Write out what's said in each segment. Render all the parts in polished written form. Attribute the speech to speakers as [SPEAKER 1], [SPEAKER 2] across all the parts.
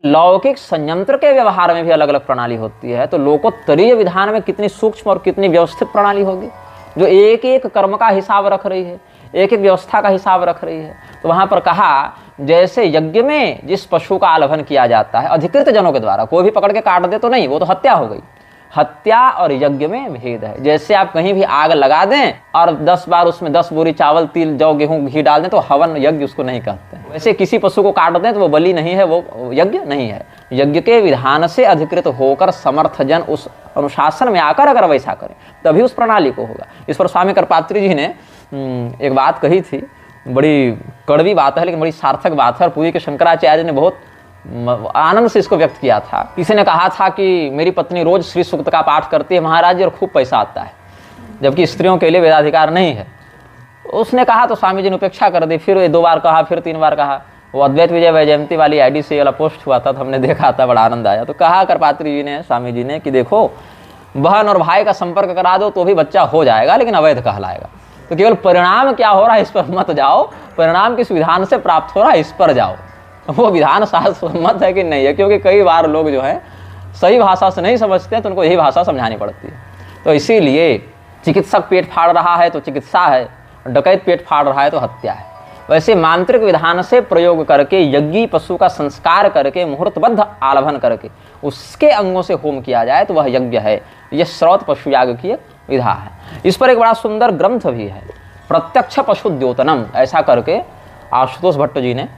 [SPEAKER 1] लौकिक संयंत्र के व्यवहार में भी अलग अलग प्रणाली होती है, तो लोकोत्तरीय विधान में कितनी सूक्ष्म और कितनी व्यवस्थित प्रणाली होगी, जो एक एक कर्म का हिसाब रख रही है, एक एक व्यवस्था का हिसाब रख रही है। तो वहां पर कहा, जैसे यज्ञ में जिस पशु का आलभन किया जाता है अधिकृत जनों के द्वारा, कोई भी पकड़ के काट दे तो नहीं, वो तो हत्या हो गई। हत्या और यज्ञ में भेद है। जैसे आप कहीं भी आग लगा दें और 10 बार उसमें 10 बोरी चावल, तिल, जौ, गेहूं, घी डाल दें तो हवन यज्ञ उसको नहीं कहते हैं। वैसे किसी पशु को काट दें तो वो बलि नहीं है, वो यज्ञ नहीं है। यज्ञ के विधान से अधिकृत होकर समर्थ जन उस अनुशासन में आकर अगर वैसा करें तभी उस प्रणाली को होगा। इस पर स्वामी कृपात्री जी ने एक बात कही थी, बड़ी कड़वी बात है लेकिन बड़ी सार्थक बात है, और पूरी के शंकराचार्य ने बहुत आनंद से इसको व्यक्त किया था। किसी ने कहा था कि मेरी पत्नी रोज श्री सूक्त का पाठ करती है महाराज और खूब पैसा आता है, जबकि स्त्रियों के लिए वेदाधिकार नहीं है। उसने कहा तो स्वामी जी ने उपेक्षा कर दी। फिर 2 बार कहा, फिर 3 बार कहा। वो अद्वैत विजय वैजयंती वाली आईडी से वाला पोस्ट हुआ था तो हमने देखा था, बड़ा आनंद आया। तो कहा कृपात्री जी ने, स्वामी जी ने, कि देखो बहन और भाई का संपर्क करा दो तो भी बच्चा हो जाएगा लेकिन अवैध कहलाएगा। तो केवल परिणाम क्या हो रहा है इस पर मत जाओ, परिणाम किस विधान से प्राप्त हो रहा है इस पर जाओ। वो विधान शास्त्र सम्मत है कि नहीं है, क्योंकि कई बार लोग जो है सही भाषा से नहीं समझते हैं तो उनको यही भाषा समझानी पड़ती है। तो इसीलिए चिकित्सक पेट फाड़ रहा है तो चिकित्सा है, डकैत पेट फाड़ रहा है तो हत्या है। वैसे मांत्रिक विधान से प्रयोग करके यज्ञी पशु का संस्कार करके मुहूर्तबद्ध आलभन करके उसके अंगों से होम किया जाए तो वह यज्ञ है। यह श्रौत पशु याग की एक विधा है। इस पर एक बड़ा सुंदर ग्रंथ भी है, प्रत्यक्ष पशु द्योतनम, ऐसा करके आशुतोष भट्ट जी ने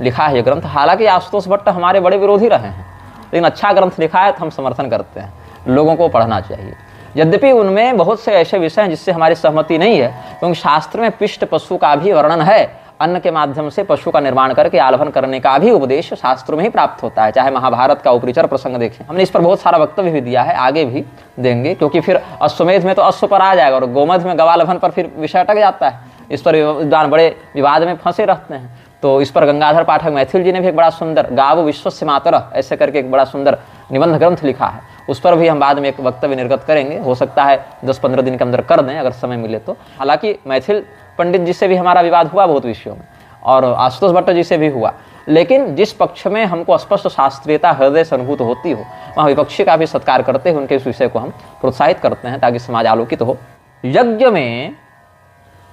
[SPEAKER 1] लिखा है ये ग्रंथ। हालांकि आशुतोष भट्ट हमारे बड़े विरोधी रहे हैं, लेकिन अच्छा ग्रंथ लिखा है तो हम समर्थन करते हैं, लोगों को पढ़ना चाहिए। यद्यपि उनमें बहुत से ऐसे विषय हैं जिससे हमारी सहमति नहीं है, क्योंकि शास्त्र में पिष्ट पशु का भी वर्णन है। अन्न के माध्यम से पशु का निर्माण करके आलभन करने का भी उपदेश शास्त्रों में ही प्राप्त होता है। चाहे महाभारत का उपरिचर प्रसंग देखें, हमने इस पर बहुत सारा वक्तव्य भी दिया है, आगे भी देंगे, क्योंकि फिर अश्वमेध में तो अश्व पर आ जाएगा और गोमध में गवालभन पर फिर विषय अटक जाता है। इस पर विद्वान बड़े विवाद में फंसे रहते हैं। तो इस पर गंगाधर पाठक मैथिल जी ने भी एक बड़ा सुंदर गाव विश्वस्य मातरः ऐसे करके एक बड़ा सुंदर निबंध ग्रंथ लिखा है। उस पर भी हम बाद में एक वक्तव्य निर्गत करेंगे, हो सकता है 10-15 दिन के अंदर कर दें अगर समय मिले तो। हालांकि मैथिल पंडित जी से भी हमारा विवाद हुआ बहुत विषयों में, और आशुतोष भट्ट जी से भी हुआ, लेकिन जिस पक्ष में हमको स्पष्ट शास्त्रीयता हृदय से अनुभूत होती हो वहाँ विपक्षी का भी सत्कार करते हैं, उनके इस विषय को हम प्रोत्साहित करते हैं ताकि समाज आलोकित हो। यज्ञ में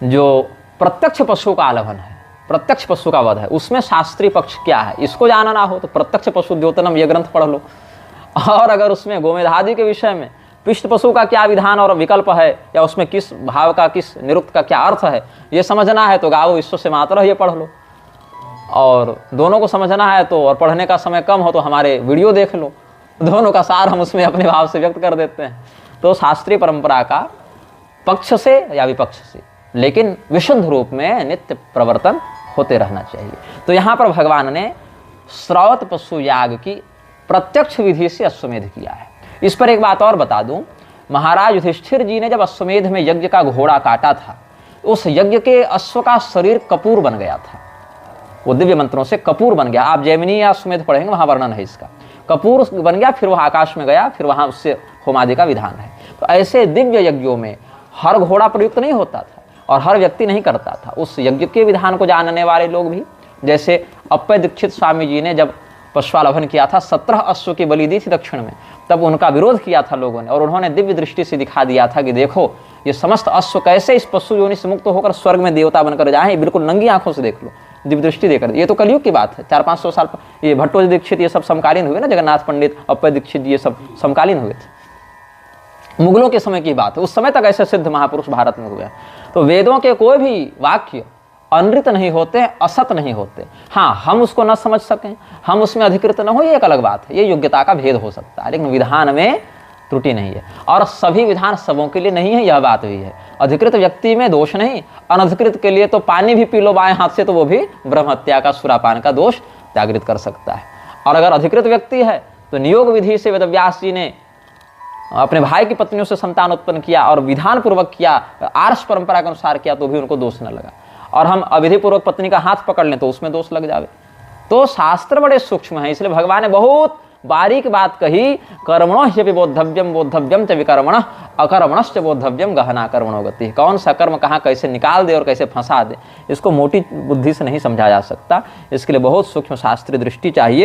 [SPEAKER 1] जो प्रत्यक्ष पशु का आलभन है, प्रत्यक्ष पशु का वध है, उसमें शास्त्रीय पक्ष क्या है इसको जानना हो तो प्रत्यक्ष पशु द्योतनम ये ग्रंथ पढ़ लो। और अगर उसमें गोमेधादि के विषय में पिष्ट पशु का क्या विधान और विकल्प है, या उसमें किस भाव का किस निरुक्त का क्या अर्थ है ये समझना है तो गावो विश्वस्य मातरः ये पढ़ लो। और दोनों को समझना है तो, और पढ़ने का समय कम हो तो हमारे वीडियो देख लो, दोनों का सार हम उसमें अपने भाव से व्यक्त कर देते हैं। तो शास्त्रीय परंपरा का पक्ष से या विपक्ष से, लेकिन विशुद्ध रूप में नित्य प्रवर्तन होते रहना चाहिए। तो यहाँ पर भगवान ने श्रौत पशु याग की प्रत्यक्ष विधि से अश्वमेध किया है। इस पर एक बात और बता दूं, महाराज युधिष्ठिर जी ने जब अश्वमेध में यज्ञ का घोड़ा काटा था, उस यज्ञ के अश्व का शरीर कपूर बन गया था, वो दिव्य मंत्रों से कपूर बन गया। आप जैमिनी या अश्वमेध पढ़ेंगे वहां वर्णन है इसका। कपूर बन गया, फिर वह आकाश में गया, फिर वहां उससे होमादि का विधान है। तो ऐसे दिव्य यज्ञों में हर घोड़ा प्रयुक्त नहीं होता था और हर व्यक्ति नहीं करता था। उस यज्ञ के विधान को जानने वाले लोग भी, जैसे अप्पय दीक्षित स्वामी जी ने जब पश्वालभन किया था, 17 अश्व की बलि दी थी दक्षिण में, तब उनका विरोध किया था लोगों ने, और उन्होंने दिव्य दृष्टि से दिखा दिया था कि देखो ये समस्त अश्व कैसे इस पशु योनि से मुक्त होकर स्वर्ग में देवता बनकर जाए, बिल्कुल नंगी आंखों से देख लो, दिव्य दृष्टि देकर। ये तो कलयुग की बात है, 400-500 साल पर ये भट्टो दीक्षित ये सब समकालीन हुए ना, जगन्नाथ पंडित, अप्पय दीक्षित ये सब समकालीन हुए थे, मुगलों के समय की बात है। उस समय तक ऐसे सिद्ध महापुरुष भारत में हुए। तो वेदों के कोई भी वाक्य अनृत नहीं होते, असत नहीं होते। हाँ, हम उसको न समझ सकें, हम उसमें अधिकृत न हो, ये एक अलग बात है, ये योग्यता का भेद हो सकता है, लेकिन विधान में त्रुटि नहीं है। और सभी विधान सबों के लिए नहीं है, यह बात भी है। अधिकृत व्यक्ति में दोष नहीं, अनधिकृत के लिए तो पानी भी पी लो बाएं हाथ से तो वो भी ब्रह्म हत्या का, सुरापान का दोष जागृत कर सकता है। और अगर अधिकृत व्यक्ति है तो नियोग विधि से वेदव्यास जी ने अपने भाई की पत्नियों से संतान उत्पन्न किया और विधान पूर्वक किया, आर्ष परंपरा के अनुसार किया, तो भी उनको दोष न लगा। और हम अविधि पूर्वक पत्नी का हाथ पकड़ लें तो उसमें दोष लग जावे। तो शास्त्र बड़े सूक्ष्म है, इसलिए भगवान ने बहुत बारीक बात कही, कर्मणो ह्यपि बोद्धव्यम बोद्धव्यम च विकर्मणः अकर्मणश्च बोद्धव्यम गहना कर्मणो गतिः। कौन सा कर्म कहाँ कैसे निकाल दे और कैसे फंसा दे, इसको मोटी बुद्धि से नहीं समझा जा सकता। इसके लिए बहुत सूक्ष्म शास्त्रीय दृष्टि चाहिए।